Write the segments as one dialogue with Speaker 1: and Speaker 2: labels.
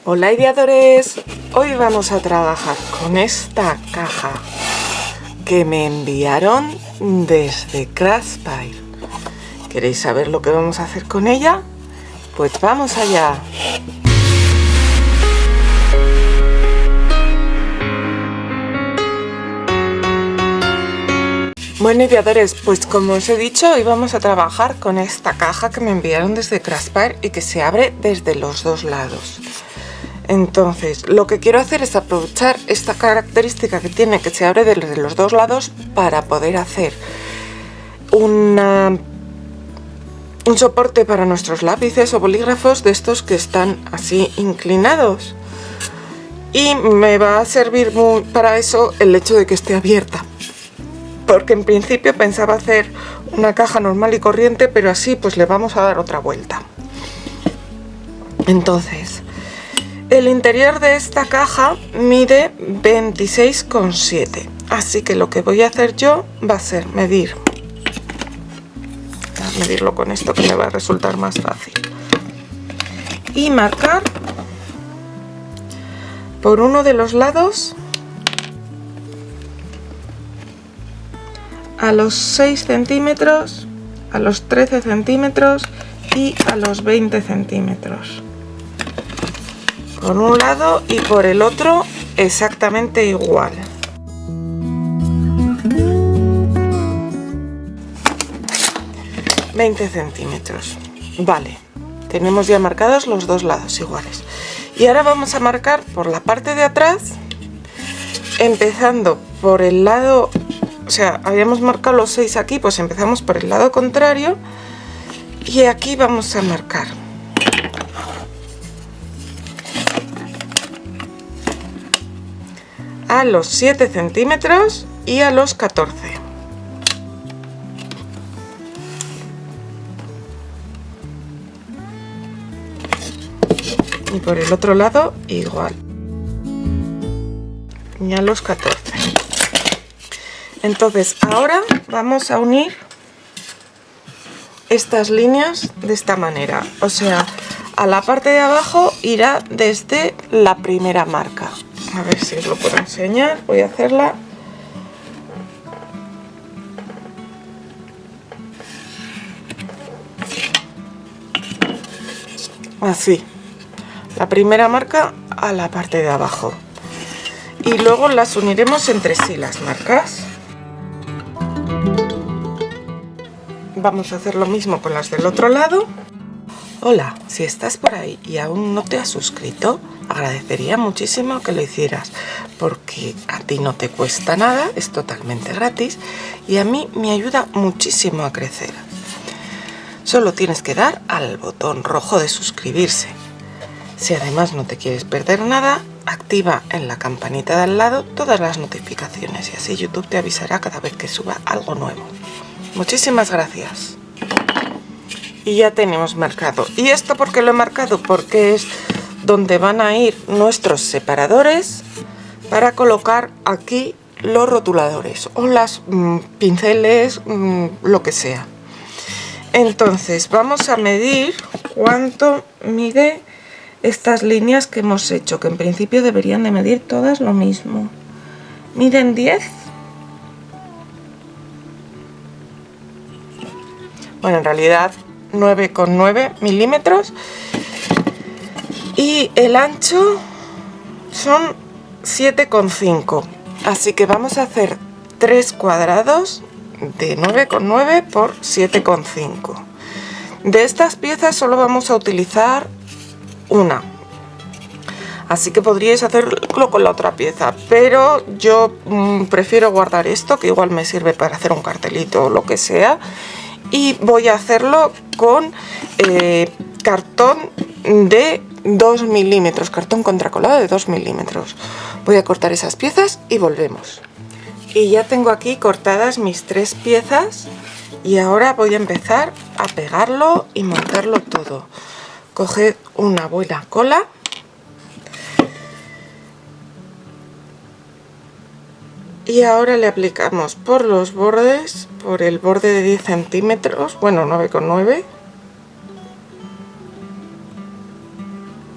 Speaker 1: Hola ideadores, hoy vamos a trabajar con esta caja que me enviaron desde Craftspire. ¿Queréis saber lo que vamos a hacer con ella? Pues vamos allá. Bueno ideadores, pues como os he dicho, hoy vamos a trabajar con esta caja que me enviaron desde Craftspire y que se abre desde los dos lados. Entonces, lo que quiero hacer es aprovechar esta característica que tiene, que se abre desde los dos lados, para poder hacer un soporte para nuestros lápices o bolígrafos de estos que están así inclinados. Y me va a servir para eso el hecho de que esté abierta. Porque en principio pensaba hacer una caja normal y corriente, pero así pues le vamos a dar otra vuelta. Entonces, el interior de esta caja mide 26,7, así que lo que voy a hacer yo va a ser medirlo con esto, que me va a resultar más fácil, y marcar por uno de los lados a los 6 centímetros, a los 13 centímetros y a los 20 centímetros. Por un lado y por el otro exactamente igual. ...20 centímetros. Vale, tenemos ya marcados los dos lados iguales. Y ahora vamos a marcar por la parte de atrás, empezando por el lado... O sea, habíamos marcado los 6 aquí, pues empezamos por el lado contrario. Y aquí vamos a marcar. A los 7 centímetros y a los 14. Y por el otro lado igual. Y a los 14. Entonces ahora vamos a unir estas líneas de esta manera. O sea, a la parte de abajo irá desde la primera marca. A ver si os lo puedo enseñar. Voy a hacerla. Así. La primera marca a la parte de abajo. Y luego las uniremos entre sí las marcas. Vamos a hacer lo mismo con las del otro lado. Hola, si estás por ahí y aún no te has suscrito, agradecería muchísimo que lo hicieras, porque a ti no te cuesta nada, es totalmente gratis y a mí me ayuda muchísimo a crecer. Solo tienes que dar al botón rojo de suscribirse. Si además no te quieres perder nada, activa en la campanita de al lado todas las notificaciones y así YouTube te avisará cada vez que suba algo nuevo. Muchísimas gracias. Y ya tenemos marcado. ¿Y esto por qué lo he marcado? Porque es donde van a ir nuestros separadores para colocar aquí los rotuladores o las pinceles, lo que sea. Entonces vamos a medir cuánto mide estas líneas que hemos hecho, que en principio deberían de medir todas lo mismo. Miden 10. Bueno, en realidad 9,9 milímetros y el ancho son 7,5, así que vamos a hacer 3 cuadrados de 9,9 por 7,5. De estas piezas solo vamos a utilizar una, así que podríais hacerlo con la otra pieza, pero yo prefiero guardar esto, que igual me sirve para hacer un cartelito o lo que sea. Y voy a hacerlo con cartón de 2 milímetros, cartón contracolado de 2 milímetros. Voy a cortar esas piezas y volvemos. Y ya tengo aquí cortadas mis 3 piezas y ahora voy a empezar a pegarlo y montarlo todo. Coged una buena cola. Y ahora le aplicamos por los bordes, por el borde de 10 centímetros, bueno 9,9,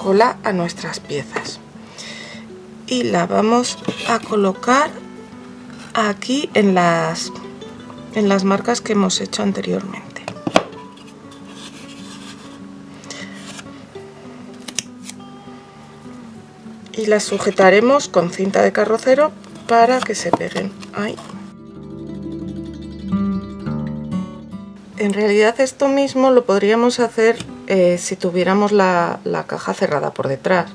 Speaker 1: cola a nuestras piezas y la vamos a colocar aquí en las marcas que hemos hecho anteriormente. Y las sujetaremos con cinta de carrocero para que se peguen ahí. En realidad esto mismo lo podríamos hacer si tuviéramos la caja cerrada por detrás,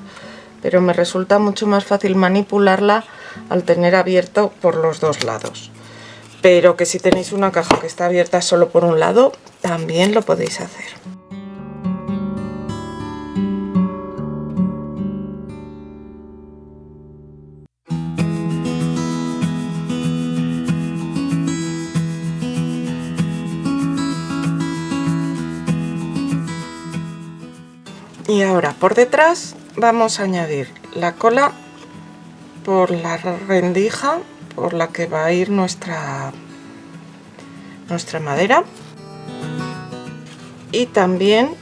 Speaker 1: pero me resulta mucho más fácil manipularla al tener abierto por los dos lados. Pero que si tenéis una caja que está abierta solo por un lado, también lo podéis hacer. Y ahora por detrás vamos a añadir la cola por la rendija por la que va a ir nuestra madera y también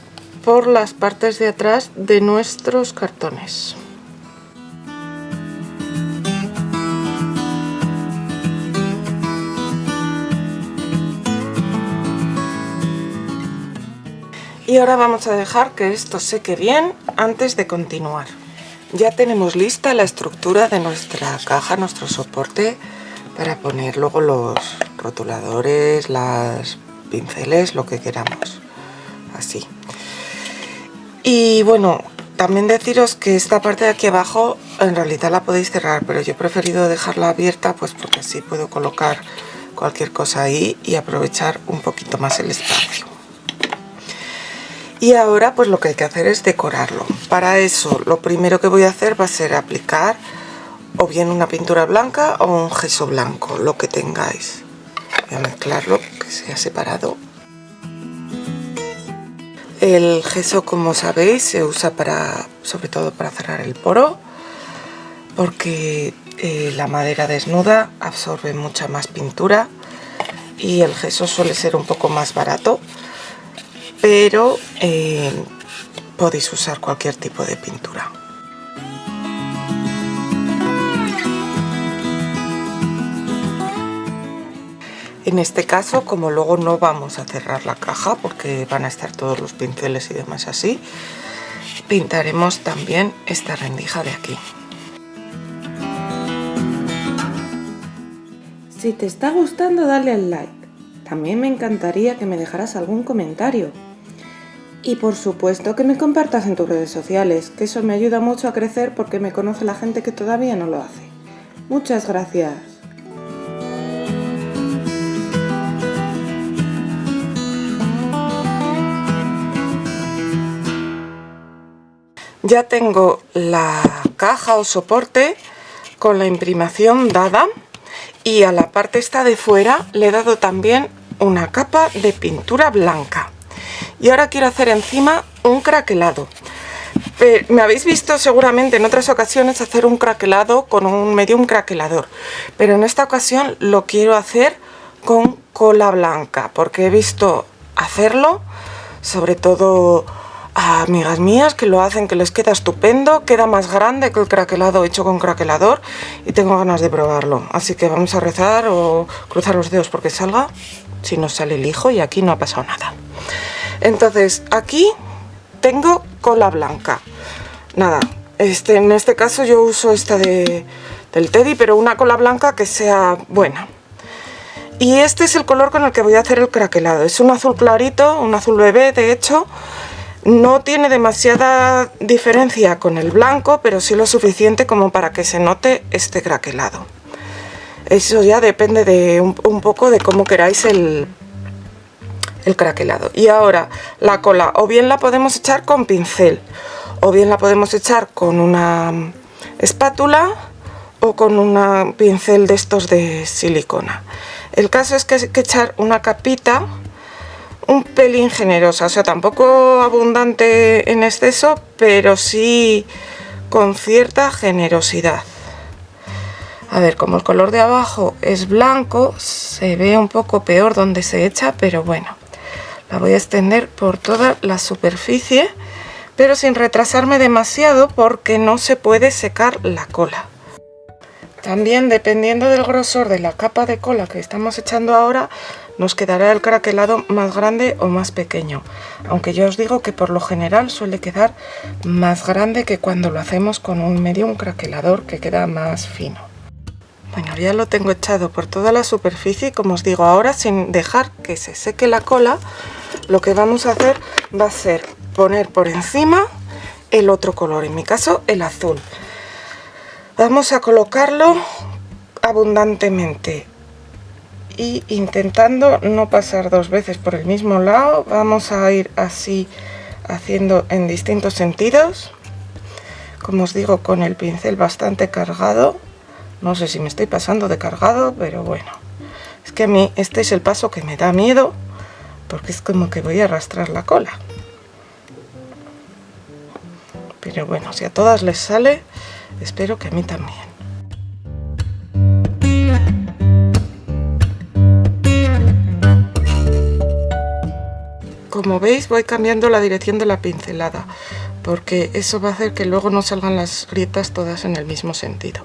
Speaker 1: por las partes de atrás de nuestros cartones. Y ahora vamos a dejar que esto seque bien antes de continuar. Ya tenemos lista la estructura de nuestra caja, nuestro soporte, para poner luego los rotuladores, las pinceles, lo que queramos. Así. Y bueno, también deciros que esta parte de aquí abajo en realidad la podéis cerrar, pero yo he preferido dejarla abierta pues porque así puedo colocar cualquier cosa ahí y aprovechar un poquito más el espacio. Y ahora pues lo que hay que hacer es decorarlo. Para eso lo primero que voy a hacer va a ser aplicar o bien una pintura blanca o un gesso blanco, lo que tengáis. Voy a mezclarlo, que sea separado. El gesso, como sabéis, se usa sobre todo para cerrar el poro, porque la madera desnuda absorbe mucha más pintura y el gesso suele ser un poco más barato. Pero podéis usar cualquier tipo de pintura. En este caso, como luego no vamos a cerrar la caja porque van a estar todos los pinceles y demás así, pintaremos también esta rendija de aquí.
Speaker 2: Si te está gustando, dale al like. También me encantaría que me dejaras algún comentario. Y por supuesto que me compartas en tus redes sociales, que eso me ayuda mucho a crecer porque me conoce la gente que todavía no lo hace. Muchas gracias.
Speaker 1: Ya tengo la caja o soporte con la imprimación dada y a la parte esta de fuera le he dado también una capa de pintura blanca. Y ahora quiero hacer encima un craquelado. Me habéis visto seguramente en otras ocasiones hacer un craquelado con un medium craquelador, pero en esta ocasión lo quiero hacer con cola blanca, porque he visto hacerlo, sobre todo a amigas mías que lo hacen, que les queda estupendo, queda más grande que el craquelado hecho con craquelador y tengo ganas de probarlo. Así que vamos a rezar o cruzar los dedos porque salga, si no sale el hijo, y aquí no ha pasado nada. Entonces aquí tengo cola blanca. Nada, en este caso yo uso esta del Teddy, pero una cola blanca que sea buena. Y este es el color con el que voy a hacer el craquelado. Es un azul clarito, un azul bebé de hecho. No tiene demasiada diferencia con el blanco, pero sí lo suficiente como para que se note este craquelado. Eso ya depende de un poco de cómo queráis el craquelado. Y ahora la cola o bien la podemos echar con pincel o bien la podemos echar con una espátula o con un pincel de estos de silicona. El caso es que hay que echar una capita un pelín generosa, o sea, tampoco abundante en exceso, pero sí con cierta generosidad. A ver, como el color de abajo es blanco, se ve un poco peor donde se echa, pero bueno, la voy a extender por toda la superficie, pero sin retrasarme demasiado porque no se puede secar la cola. También, dependiendo del grosor de la capa de cola que estamos echando ahora, nos quedará el craquelado más grande o más pequeño, aunque yo os digo que por lo general suele quedar más grande que cuando lo hacemos con un medium craquelador, que queda más fino. Bueno, ya lo tengo echado por toda la superficie y, como os digo, ahora, sin dejar que se seque la cola, lo que vamos a hacer va a ser poner por encima el otro color, en mi caso el azul. Vamos a colocarlo abundantemente y intentando no pasar dos veces por el mismo lado. Vamos a ir así haciendo en distintos sentidos, como os digo, con el pincel bastante cargado. No sé si me estoy pasando de cargado, pero bueno, es que a mí este es el paso que me da miedo, porque es como que voy a arrastrar la cola. Pero bueno, si a todas les sale, espero que a mí también. Como veis, voy cambiando la dirección de la pincelada, porque eso va a hacer que luego no salgan las grietas todas en el mismo sentido.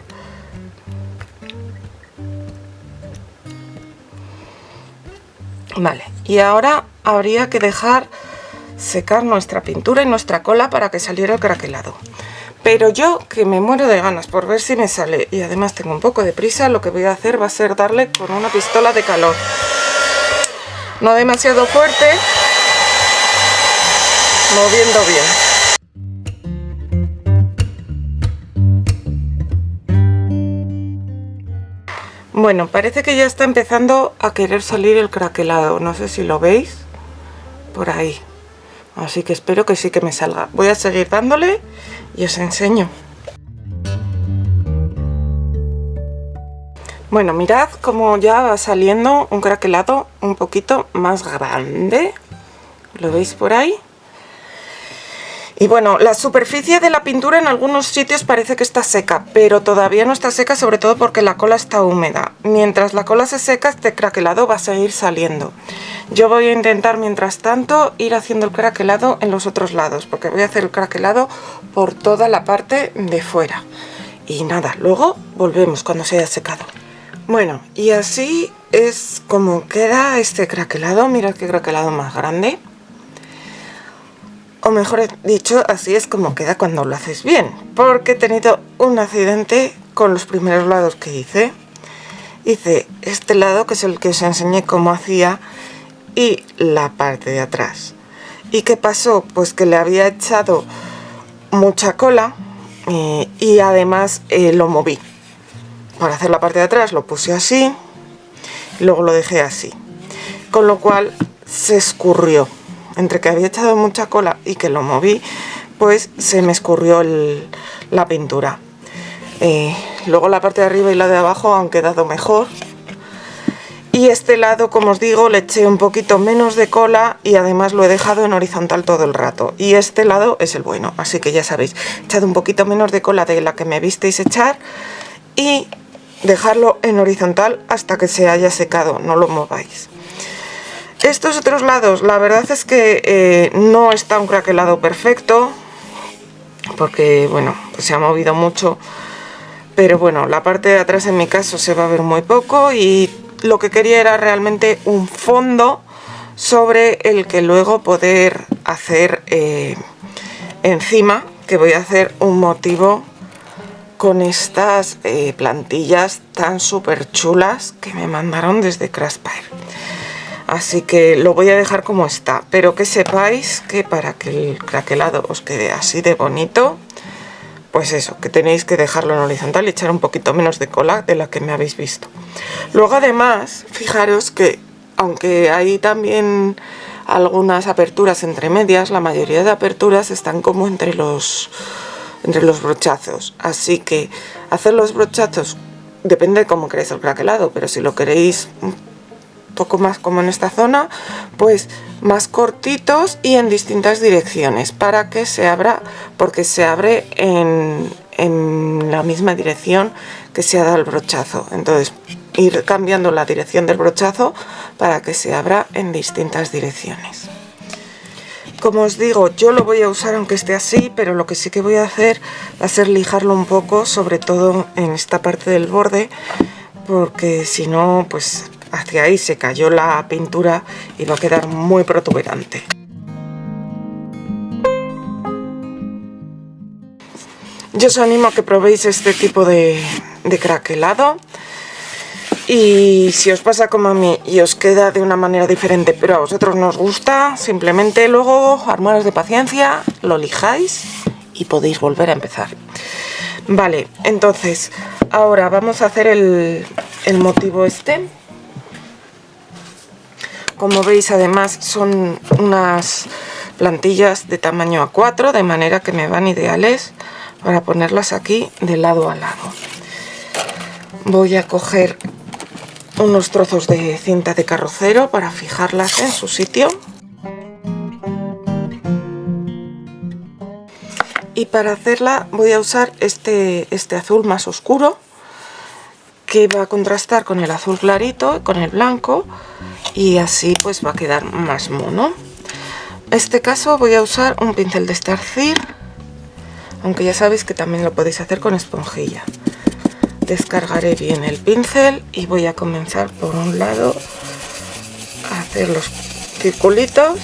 Speaker 1: Vale, y ahora habría que dejar secar nuestra pintura y nuestra cola para que saliera el craquelado. Pero yo, que me muero de ganas por ver si me sale, y además tengo un poco de prisa, lo que voy a hacer va a ser darle con una pistola de calor. No demasiado fuerte, moviendo bien. Bueno, parece que ya está empezando a querer salir el craquelado. No sé si lo veis por ahí. Así que espero que sí que me salga. Voy a seguir dándole y os enseño. Bueno, mirad cómo ya va saliendo un craquelado un poquito más grande. ¿Lo veis por ahí? Y bueno, la superficie de la pintura en algunos sitios parece que está seca, pero todavía no está seca, sobre todo porque la cola está húmeda. Mientras la cola se seca, este craquelado va a seguir saliendo. Yo voy a intentar, mientras tanto, ir haciendo el craquelado en los otros lados, porque voy a hacer el craquelado por toda la parte de fuera. Y nada, luego volvemos cuando se haya secado. Bueno, y así es como queda este craquelado. Mirad qué craquelado más grande. O mejor dicho, así es como queda cuando lo haces bien, porque he tenido un accidente con los primeros lados que hice. Hice este lado, que es el que os enseñé cómo hacía, y la parte de atrás. ¿Y qué pasó? Pues que le había echado mucha cola y además lo moví. Para hacer la parte de atrás lo puse así, y luego lo dejé así, con lo cual se escurrió. Entre que había echado mucha cola y que lo moví, pues se me escurrió la pintura. Luego la parte de arriba y la de abajo han quedado mejor. Y este lado, como os digo, le eché un poquito menos de cola y además lo he dejado en horizontal todo el rato. Y este lado es el bueno, así que ya sabéis, he echado un poquito menos de cola de la que me visteis echar y dejarlo en horizontal hasta que se haya secado, no lo mováis. Estos otros lados, la verdad es que no está un craquelado perfecto, porque bueno, pues se ha movido mucho, pero bueno, la parte de atrás en mi caso se va a ver muy poco y lo que quería era realmente un fondo sobre el que luego poder hacer encima, que voy a hacer un motivo con estas plantillas tan súper chulas que me mandaron desde Craftspire. Así que lo voy a dejar como está, pero que sepáis que para que el craquelado os quede así de bonito, pues eso, que tenéis que dejarlo en horizontal y echar un poquito menos de cola de la que me habéis visto. Luego además, fijaros que aunque hay también algunas aperturas entre medias, la mayoría de aperturas están como entre los brochazos. Así que hacer los brochazos depende de cómo queréis el craquelado, pero si lo queréis poco más como en esta zona, pues más cortitos y en distintas direcciones para que se abra, porque se abre en la misma dirección que se ha dado el brochazo. Entonces ir cambiando la dirección del brochazo para que se abra en distintas direcciones. Como os digo, yo lo voy a usar aunque esté así, pero lo que sí que voy a hacer va a ser lijarlo un poco, sobre todo en esta parte del borde, porque si no, pues hacia ahí se cayó la pintura y va a quedar muy protuberante. Yo os animo a que probéis este tipo de craquelado. Y si os pasa como a mí y os queda de una manera diferente, pero a vosotros no os gusta, simplemente luego, armaros de paciencia, lo lijáis y podéis volver a empezar. Vale, entonces, ahora vamos a hacer el motivo este. Como veis, además, son unas plantillas de tamaño A4, de manera que me van ideales para ponerlas aquí de lado a lado. Voy a coger unos trozos de cinta de carrocero para fijarlas en su sitio. Y para hacerla voy a usar este azul más oscuro, que va a contrastar con el azul clarito, con el blanco, y así pues va a quedar más mono. En este caso voy a usar un pincel de estarcir, aunque ya sabéis que también lo podéis hacer con esponjilla. Descargaré bien el pincel y voy a comenzar por un lado a hacer los circulitos.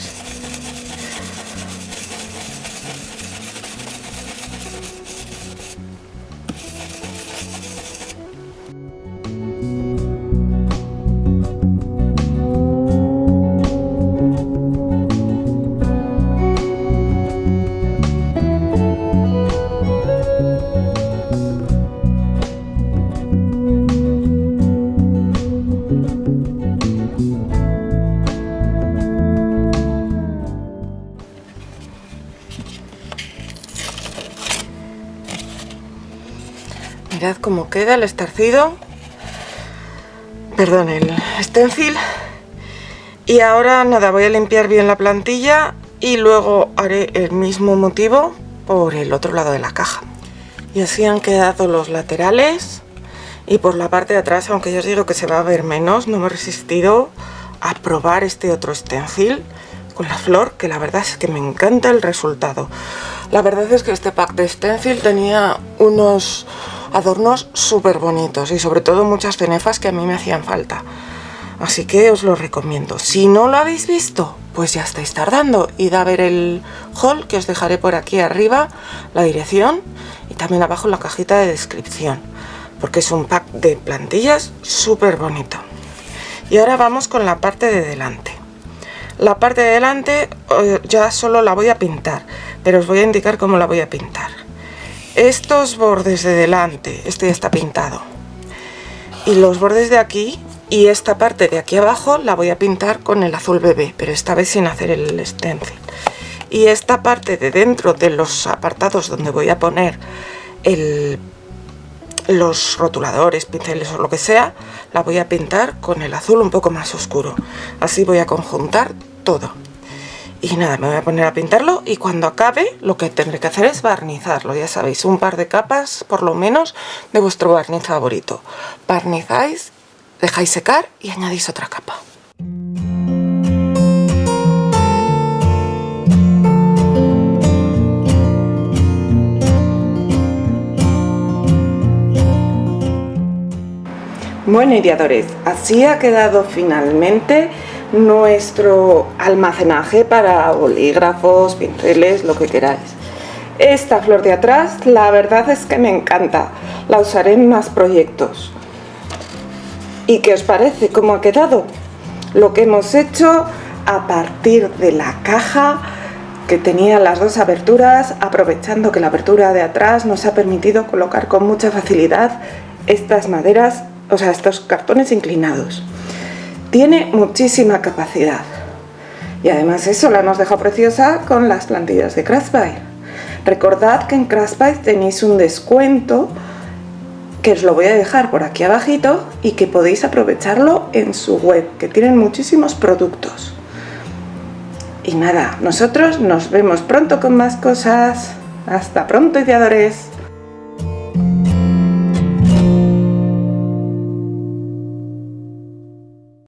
Speaker 1: Mirad cómo queda el estarcido, perdón, el stencil. Y ahora nada, voy a limpiar bien la plantilla y luego haré el mismo motivo por el otro lado de la caja. Y así han quedado los laterales. Y por la parte de atrás, aunque yo os digo que se va a ver menos, no me he resistido a probar este otro stencil con la flor, que la verdad es que me encanta el resultado. La verdad es que este pack de stencil tenía unos adornos súper bonitos y sobre todo muchas cenefas que a mí me hacían falta. Así que os lo recomiendo. Si no lo habéis visto, pues ya estáis tardando. Id a ver el haul, que os dejaré por aquí arriba la dirección y también abajo en la cajita de descripción, porque es un pack de plantillas súper bonito. Y ahora vamos con la parte de delante. La parte de delante ya solo la voy a pintar, pero os voy a indicar cómo la voy a pintar. Estos bordes de delante, este ya está pintado, y los bordes de aquí y esta parte de aquí abajo la voy a pintar con el azul bebé, pero esta vez sin hacer el stencil. Y esta parte de dentro de los apartados donde voy a poner los rotuladores, pinceles o lo que sea, la voy a pintar con el azul un poco más oscuro. Así voy a conjuntar todo. Y nada, me voy a poner a pintarlo y cuando acabe lo que tendré que hacer es barnizarlo. Ya sabéis, un par de capas por lo menos de vuestro barniz favorito. Barnizáis, dejáis secar y añadís otra capa. Bueno, ideadores, así ha quedado finalmente nuestro almacenaje para bolígrafos, pinceles, lo que queráis. Esta flor de atrás, la verdad es que me encanta, la usaré en más proyectos. ¿Y qué os parece? ¿Cómo ha quedado? Lo que hemos hecho a partir de la caja que tenía las dos aberturas, aprovechando que la abertura de atrás nos ha permitido colocar con mucha facilidad estas maderas, o sea, estos cartones inclinados. Tiene muchísima capacidad y además eso la hemos dejado preciosa con las plantillas de Craftbyte. Recordad que en Craftbyte tenéis un descuento que os lo voy a dejar por aquí abajito y que podéis aprovecharlo en su web, que tienen muchísimos productos. Y nada, nosotros nos vemos pronto con más cosas. Hasta pronto, ideadores.